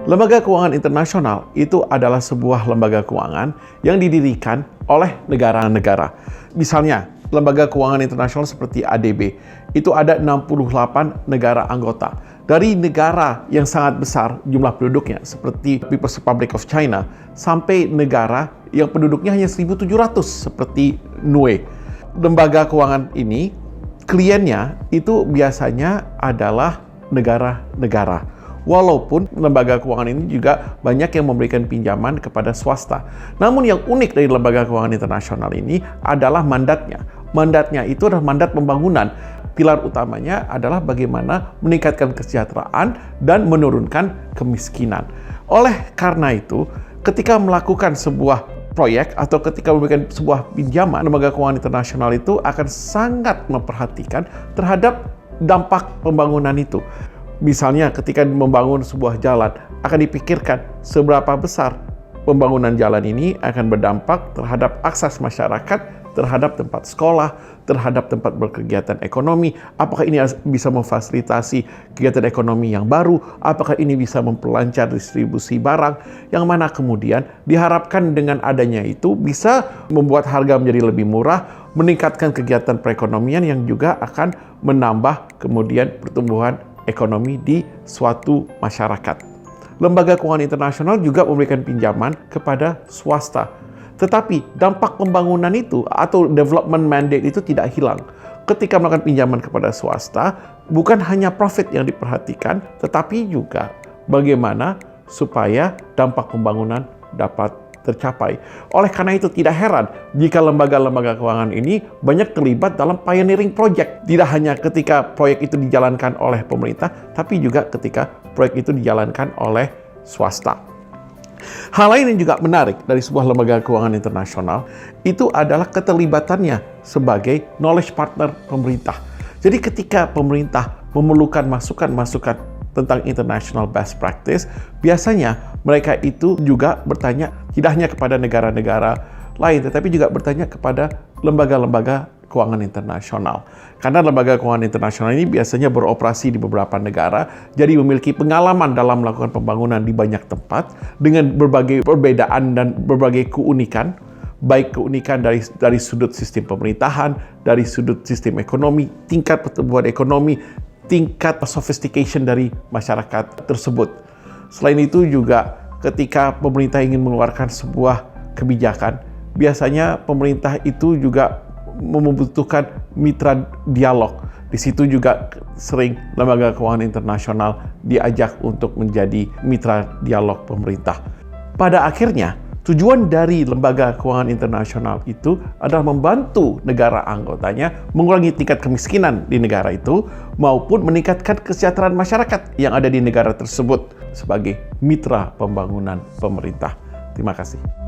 Lembaga keuangan internasional itu adalah sebuah lembaga keuangan yang didirikan oleh negara-negara. Misalnya, lembaga keuangan internasional seperti ADB, itu ada 68 negara anggota. Dari negara yang sangat besar jumlah penduduknya, seperti People's Republic of China, sampai negara yang penduduknya hanya 1.700, seperti Niue. Lembaga keuangan ini, kliennya itu biasanya adalah negara-negara. Walaupun lembaga keuangan ini juga banyak yang memberikan pinjaman kepada swasta. Namun yang unik dari lembaga keuangan internasional ini adalah mandatnya. Mandatnya itu adalah mandat pembangunan. Pilar utamanya adalah bagaimana meningkatkan kesejahteraan dan menurunkan kemiskinan. Oleh karena itu, ketika melakukan sebuah proyek atau ketika memberikan sebuah pinjaman, lembaga keuangan internasional itu akan sangat memperhatikan terhadap dampak pembangunan itu. Misalnya ketika membangun sebuah jalan, akan dipikirkan seberapa besar pembangunan jalan ini akan berdampak terhadap akses masyarakat, terhadap tempat sekolah, terhadap tempat berkegiatan ekonomi. Apakah ini bisa memfasilitasi kegiatan ekonomi yang baru? Apakah ini bisa memperlancar distribusi barang? Yang mana kemudian diharapkan dengan adanya itu bisa membuat harga menjadi lebih murah, meningkatkan kegiatan perekonomian yang juga akan menambah kemudian pertumbuhan ekonomi di suatu masyarakat. Lembaga keuangan internasional juga memberikan pinjaman kepada swasta. Tetapi dampak pembangunan itu atau development mandate itu tidak hilang. Ketika melakukan pinjaman kepada swasta, bukan hanya profit yang diperhatikan, tetapi juga bagaimana supaya dampak pembangunan dapat tercapai. Oleh karena itu tidak heran jika lembaga-lembaga keuangan ini banyak terlibat dalam pioneering project. Tidak hanya ketika proyek itu dijalankan oleh pemerintah, tapi juga ketika proyek itu dijalankan oleh swasta. Hal lain yang juga menarik dari sebuah lembaga keuangan internasional itu adalah keterlibatannya sebagai knowledge partner pemerintah. Jadi ketika pemerintah memerlukan masukan-masukan tentang international best practice, biasanya mereka itu juga bertanya tidak hanya kepada negara-negara lain, tetapi juga bertanya kepada lembaga-lembaga keuangan internasional. Karena lembaga keuangan internasional ini biasanya beroperasi di beberapa negara, jadi memiliki pengalaman dalam melakukan pembangunan di banyak tempat dengan berbagai perbedaan dan berbagai keunikan, baik keunikan dari sudut sistem pemerintahan, dari sudut sistem ekonomi, tingkat pertumbuhan ekonomi, tingkat sophistication dari masyarakat tersebut. Selain itu juga ketika pemerintah ingin mengeluarkan sebuah kebijakan, biasanya pemerintah itu juga membutuhkan mitra dialog. Di situ juga sering lembaga keuangan internasional diajak untuk menjadi mitra dialog pemerintah. Pada akhirnya, tujuan dari lembaga keuangan internasional itu adalah membantu negara anggotanya mengurangi tingkat kemiskinan di negara itu maupun meningkatkan kesejahteraan masyarakat yang ada di negara tersebut sebagai mitra pembangunan pemerintah. Terima kasih.